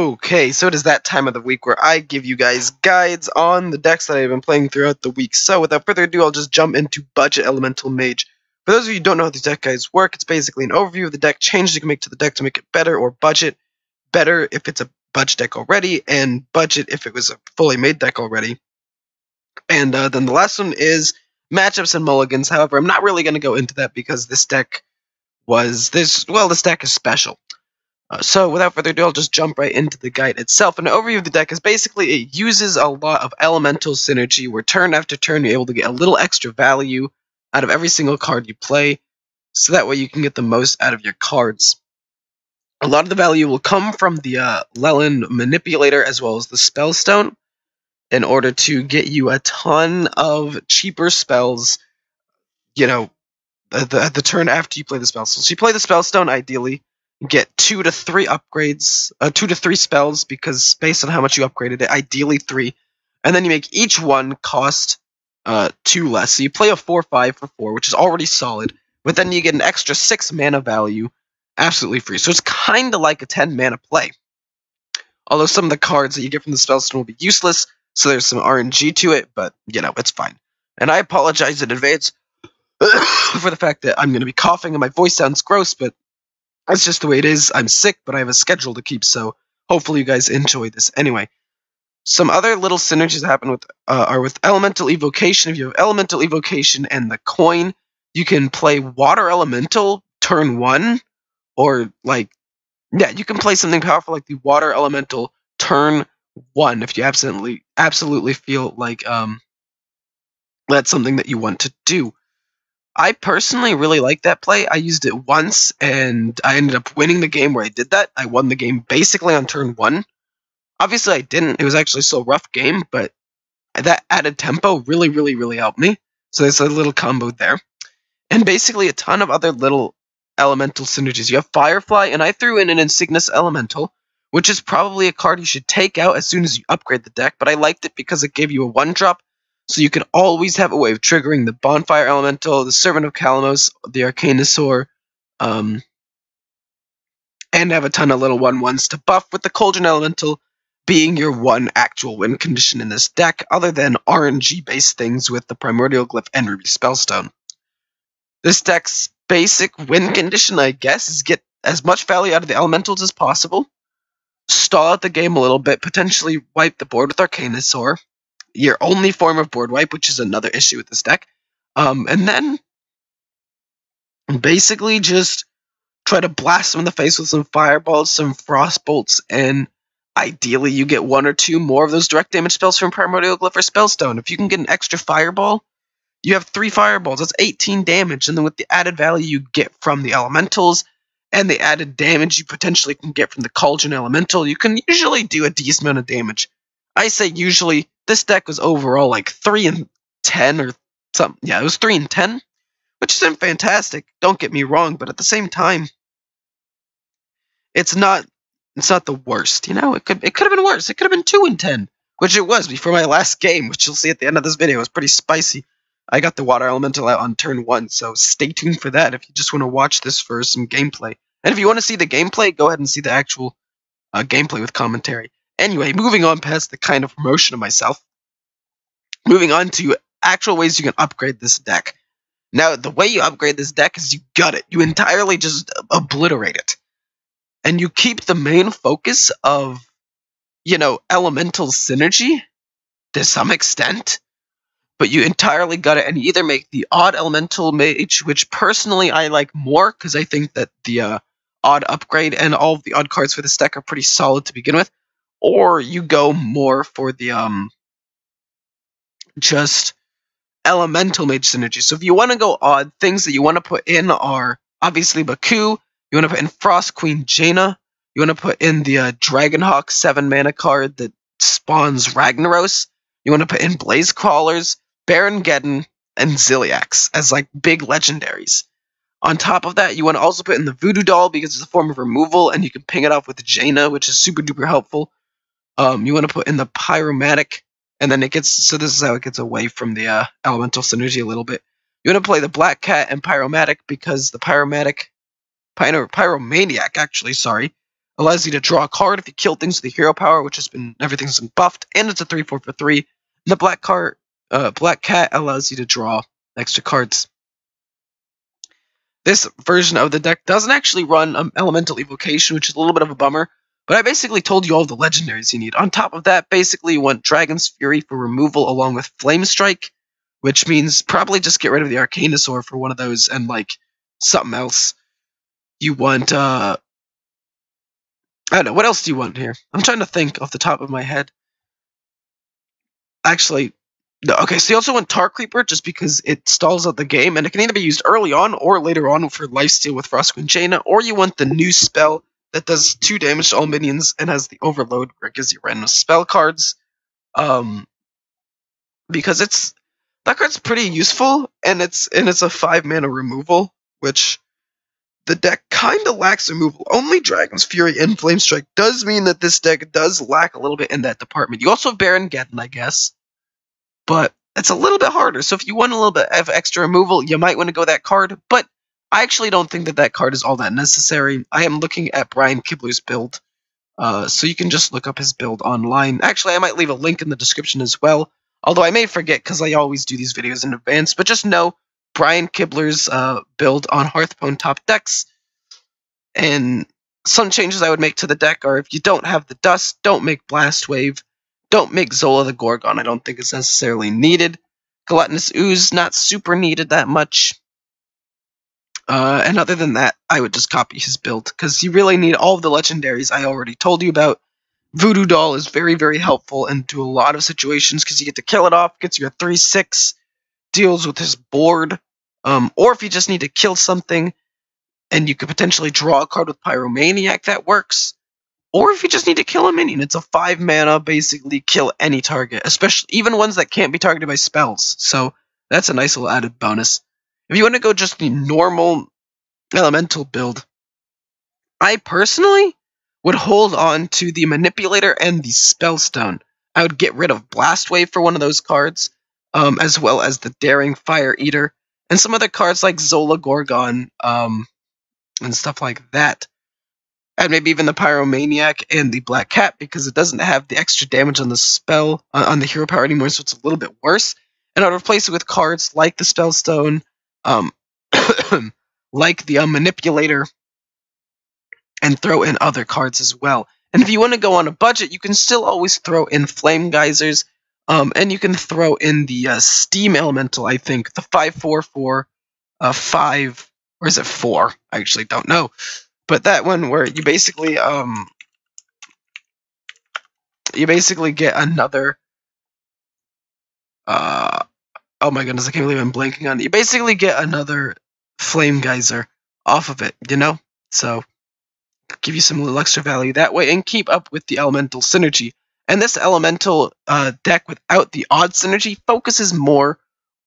Okay, so it is that time of the week where I give you guys guides on the decks that I've been playing throughout the week. So without further ado, I'll just jump into Budget Elemental Mage. For those of you who don't know how these deck guides work, it's basically an overview of the deck, changes you can make to the deck to make it better or budget. Better if it's a budget deck already, and budget if it was a fully made deck already. And then the last one is matchups and mulligans. However, I'm not really going to go into that because this deck this deck is special. So without further ado, I'll just jump right into the guide itself. An overview of the deck is basically it uses a lot of elemental synergy where turn after turn you're able to get a little extra value out of every single card you play, so that way you can get the most out of your cards. A lot of the value will come from the Leland Manipulator as well as the Spellstone in order to get you a ton of cheaper spells, you know, at the turn after you play the spell. So you play the Spellstone ideally, get 2 to 3 upgrades, 2 to 3 spells, because based on how much you upgraded it, ideally 3, and then you make each one cost 2 less. So you play a 4/5 for 4, which is already solid, but then you get an extra 6 mana value, absolutely free. So it's kind of like a 10 mana play. Although some of the cards that you get from the Spellstone will be useless, so there's some RNG to it, but you know, it's fine. And I apologize in advance for the fact that I'm going to be coughing and my voice sounds gross, but that's just the way it is. I'm sick, but I have a schedule to keep, so hopefully you guys enjoy this. Anyway, some other little synergies that happen with are with Elemental Evocation. If you have Elemental Evocation and the coin, you can play Water Elemental turn 1, or you can play something powerful like the Water Elemental turn 1 if you absolutely feel like that's something that you want to do. I personally really like that play. I used it once, and I ended up winning the game where I did that. I won the game basically on turn 1. Obviously, I didn't. It was actually still a rough game, but that added tempo really helped me. So there's a little combo there. And basically a ton of other little elemental synergies. You have Firefly, and I threw in an Insignis Elemental, which is probably a card you should take out as soon as you upgrade the deck, but I liked it because it gave you a 1-drop. So you can always have a way of triggering the Bonfire Elemental, the Servant of Kalamos, the Arcanosaur, and have a ton of little 1/1s to buff, with the Cauldron Elemental being your one actual win condition in this deck, other than RNG-based things with the Primordial Glyph and Ruby Spellstone. This deck's basic win condition, I guess, is get as much value out of the Elementals as possible, stall out the game a little bit, potentially wipe the board with Arcanosaur, your only form of board wipe, which is another issue with this deck, and then basically just try to blast them in the face with some fireballs, some frostbolts, and ideally you get 1 or 2 more of those direct damage spells from Primordial Glyph or Spellstone. If you can get an extra fireball, you have 3 fireballs, that's 18 damage, and then with the added value you get from the elementals, and the added damage you potentially can get from the Cauldron Elemental, you can usually do a decent amount of damage. I say usually. This deck was overall like 3 and 10 or something. Yeah, it was 3 and 10, which isn't fantastic. Don't get me wrong, but at the same time, it's not the worst. You know, it could have been worse. It could have been 2 and 10, which it was before my last game, which you'll see at the end of this video. It was pretty spicy. I got the Water Elemental out on turn 1, so stay tuned for that if you just want to watch this for some gameplay. And if you want to see the gameplay, go ahead and see the actual gameplay with commentary. Anyway, moving on past the kind of promotion of myself, moving on to actual ways you can upgrade this deck. Now, the way you upgrade this deck is you gut it. You entirely just obliterate it. And you keep the main focus of, elemental synergy to some extent, but you entirely gut it, and you either make the Odd Elemental Mage, which personally I like more, because I think that the Odd upgrade and all of the Odd cards for this deck are pretty solid to begin with, or you go more for the just Elemental Mage synergy. So if you want to go Odd, things that you want to put in are obviously Baku, you want to put in Frost Queen Jaina, you want to put in the Dragonhawk 7 mana card that spawns Ragnaros, you want to put in Blaze Crawlers, Baron Geddon, and Ziliax as like big legendaries. On top of that, you want to also put in the Voodoo Doll because it's a form of removal, and you can ping it off with Jaina, which is super duper helpful. You want to put in the Pyromatic, and then this is how it gets away from the elemental synergy a little bit. You want to play the Black Cat and Pyromatic because the Pyromaniac, actually, sorry, Allows you to draw a card if you kill things with the hero power, which everything's been buffed, and it's a 3/4 for 3. And the black cat allows you to draw extra cards. This version of the deck doesn't actually run Elemental Evocation, which is a little bit of a bummer, but I basically told you all the legendaries you need. On top of that, basically you want Dragon's Fury for removal along with Flame Strike, which means probably just get rid of the Arcanosaur for one of those and, like, something else. You want, I don't know, what else do you want here? I'm trying to think off the top of my head. Actually, no, okay, so you also want Tar Creeper just because it stalls out the game, and it can either be used early on or later on for lifesteal with Frostqueen Jaina, or you want the new spell that does 2 damage to all minions and has the Overload where it gives you random spell cards. Because that card's pretty useful, and it's a 5-mana removal, which the deck kind of lacks removal. Only Dragon's Fury and Flame Strike does mean that this deck does lack a little bit in that department. You also have Baron Geddon, I guess, but it's a little bit harder. So if you want a little bit of extra removal, you might want to go that card, but I actually don't think that card is all that necessary. I am looking at Brian Kibler's build, so you can just look up his build online. Actually, I might leave a link in the description as well, although I may forget because I always do these videos in advance, but just know Brian Kibler's build on Hearthstone top decks, and some changes I would make to the deck are if you don't have the Dust, don't make Blast Wave, don't make Zola the Gorgon, I don't think it's necessarily needed. Gluttonous Ooze, not super needed that much. And other than that, I would just copy his build, because you really need all of the legendaries I already told you about. Voodoo Doll is very, very helpful into a lot of situations, because you get to kill it off, gets you a 3/6, deals with his board, or if you just need to kill something, and you could potentially draw a card with Pyromaniac, that works. Or if you just need to kill a minion, it's a 5-mana, basically kill any target, especially even ones that can't be targeted by spells. So that's a nice little added bonus. If you want to go just the normal elemental build, I personally would hold on to the Manipulator and the Spellstone. I would get rid of Blast Wave for one of those cards, as well as the Daring Fire Eater, and some other cards like Zola Gorgon, and stuff like that. And maybe even the Pyromaniac and the Black Cat, because it doesn't have the extra damage on the spell, on the hero power anymore, so it's a little bit worse. And I'd replace it with cards like the Spellstone, like the Manipulator, and throw in other cards as well. And if you want to go on a budget, you can still always throw in Flame Geysers, and you can throw in the Steam Elemental, I think, the 5/4 for 5, or is it 4? I actually don't know. But that one where you basically get another oh my goodness, I can't believe I'm blanking on it. You basically get another Flame Geyser off of it, you know? So give you some little extra value that way and keep up with the elemental synergy. And this elemental deck without the odd synergy focuses more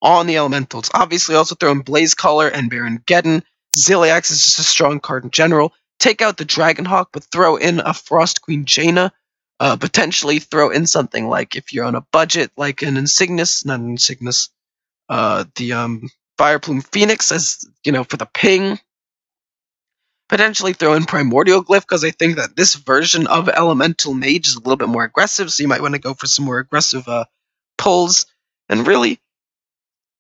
on the elementals. Obviously also throw in Blazecaller and Baron Geddon. Ziliax is just a strong card in general. Take out the Dragonhawk, but throw in a Frostqueen Jaina. Potentially throw in something like, if you're on a budget, like an Insignis, not an Insignis, the Fireplume Phoenix, as, you know, for the ping. Potentially throw in Primordial Glyph, because I think that this version of Elemental Mage is a little bit more aggressive, so you might want to go for some more aggressive pulls. And really,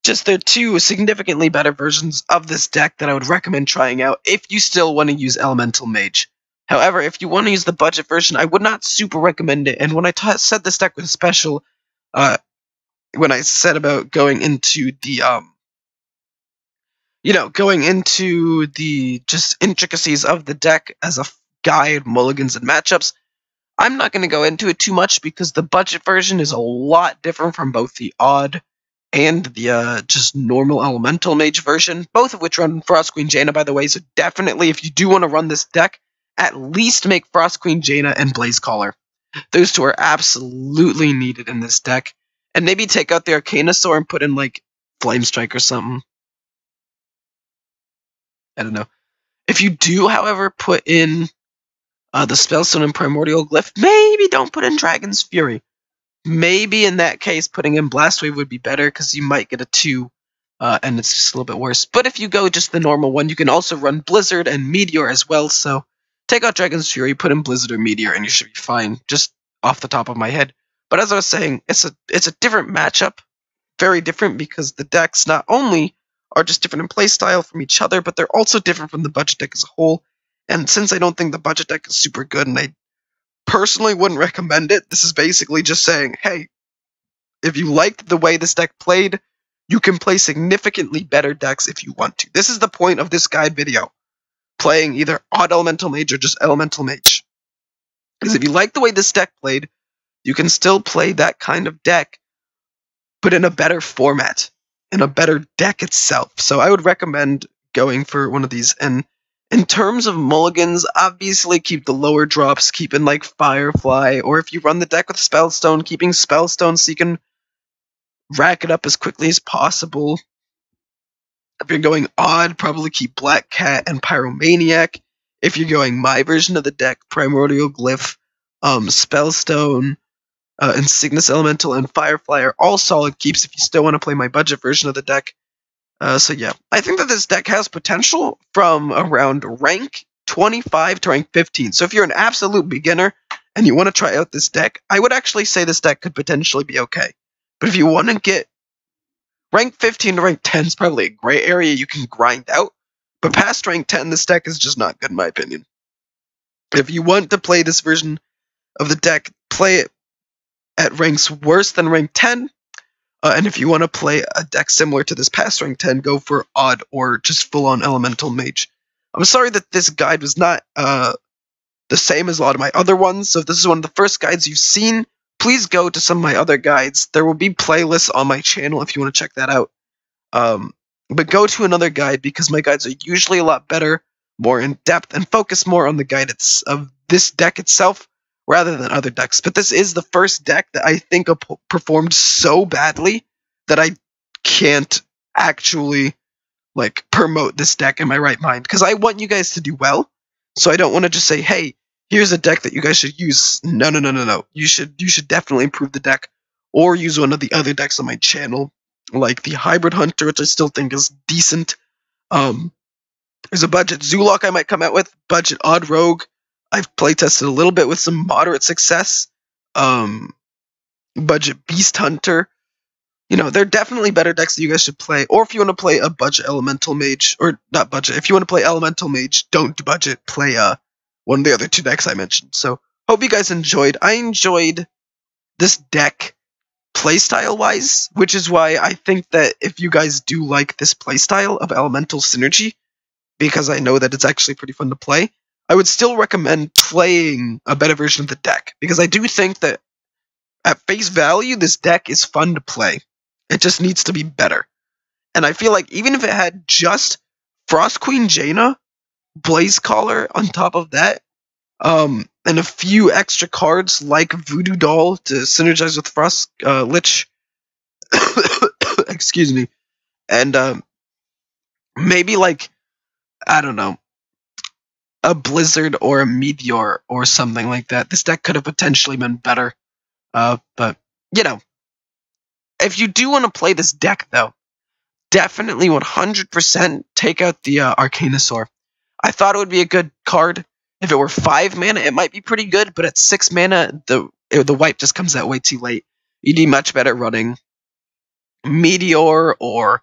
just there are 2 significantly better versions of this deck that I would recommend trying out if you still want to use Elemental Mage. However, if you want to use the budget version, I would not super recommend it. And when I said this deck was special, when I said about going into the, going into the just intricacies of the deck as a guide, mulligans, and matchups, I'm not going to go into it too much because the budget version is a lot different from both the odd and the just normal Elemental Mage version, both of which run Frostqueen Jaina, by the way, so definitely, if you do want to run this deck, at least make Frostqueen Jaina and Blazecaller. Those 2 are absolutely needed in this deck. And maybe take out the Arcanosaur and put in, like, Flame Strike or something. I don't know. If you do, however, put in the Spellstone and Primordial Glyph, maybe don't put in Dragon's Fury. Maybe in that case, putting in Blast Wave would be better, because you might get a 2, and it's just a little bit worse. But if you go just the normal one, you can also run Blizzard and Meteor as well, so take out Dragon's Fury, put in Blizzard or Meteor, and you should be fine, just off the top of my head. But as I was saying, it's a different matchup, very different, because the decks not only are just different in playstyle from each other, but they're also different from the budget deck as a whole. And since I don't think the budget deck is super good, and I personally wouldn't recommend it, this is basically just saying, hey, if you liked the way this deck played, you can play significantly better decks if you want to. This is the point of this guide video, playing either Odd Elemental Mage or just Elemental Mage. Because if you like the way this deck played, you can still play that kind of deck, but in a better format, in a better deck itself. So I would recommend going for one of these. And in terms of mulligans, obviously keep the lower drops, keep in like Firefly, or if you run the deck with Spellstone, keeping Spellstone so you can rack it up as quickly as possible. If you're going odd, probably keep Black Cat and Pyromaniac. If you're going my version of the deck, Primordial Glyph, Spellstone, Insignis Elemental, and Firefly are all solid keeps if you still want to play my budget version of the deck. So yeah, I think that this deck has potential from around rank 25 to rank 15. So if you're an absolute beginner and you want to try out this deck, I would actually say this deck could potentially be okay. But if you want to get rank 15 to rank 10 is probably a gray area you can grind out. But past rank 10, this deck is just not good in my opinion. If you want to play this version of the deck, play it at ranks worse than rank 10. And if you want to play a deck similar to this past rank 10, go for Odd or just full-on Elemental Mage. I'm sorry that this guide was not the same as a lot of my other ones, so if this is one of the first guides you've seen, please go to some of my other guides. There will be playlists on my channel if you want to check that out. But go to another guide, because my guides are usually a lot better, more in-depth, and focus more on the guide of this deck itself, rather than other decks. But this is the first deck that I think performed so badly that I can't actually like promote this deck in my right mind, because I want you guys to do well. So I don't want to just say, hey, here's a deck that you guys should use. No. You should definitely improve the deck, or use one of the other decks on my channel, like the Hybrid Hunter, which I still think is decent. There's a budget Zoolock I might come out with, budget Odd Rogue. I've playtested a little bit with some moderate success. Budget Beast Hunter. You know, they're definitely better decks that you guys should play. Or if you want to play a budget Elemental Mage, or not budget, if you want to play Elemental Mage, don't do budget, play one of the other two decks I mentioned. So, hope you guys enjoyed. I enjoyed this deck playstyle-wise, which is why I think that if you guys do like this playstyle of Elemental Synergy, because I know that it's actually pretty fun to play, I would still recommend playing a better version of the deck, because I do think that at face value, this deck is fun to play. It just needs to be better. And I feel like even if it had just Frost Queen Jaina, Blaze Caller on top of that, and a few extra cards like Voodoo Doll to synergize with Frost Lich, excuse me, and maybe like, I don't know, a Blizzard or a Meteor or something like that, this deck could have potentially been better. But, you know, if you do want to play this deck, though, definitely 100% take out the Arcanosaur. I thought it would be a good card. If it were 5 mana, it might be pretty good, but at 6 mana, the wipe just comes out way too late. You'd be much better running Meteor or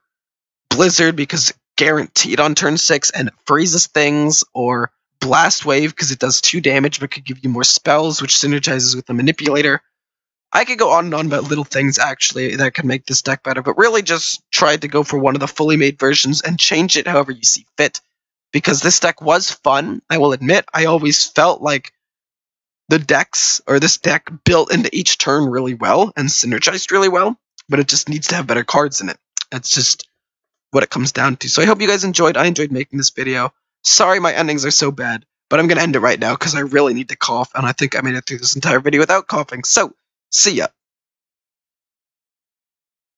Blizzard, because it's guaranteed on turn 6 and it freezes things, or Blast Wave, because it does 2 damage but could give you more spells, which synergizes with the Manipulator. I could go on and on about little things, actually, that could make this deck better, but really just tried to go for one of the fully made versions and change it however you see fit. Because this deck was fun, I will admit. I always felt like the decks, or this deck, built into each turn really well and synergized really well, but it just needs to have better cards in it. That's just what it comes down to. So I hope you guys enjoyed. I enjoyed making this video. Sorry my endings are so bad, but I'm going to end it right now because I really need to cough, and I think I made it through this entire video without coughing. So, see ya.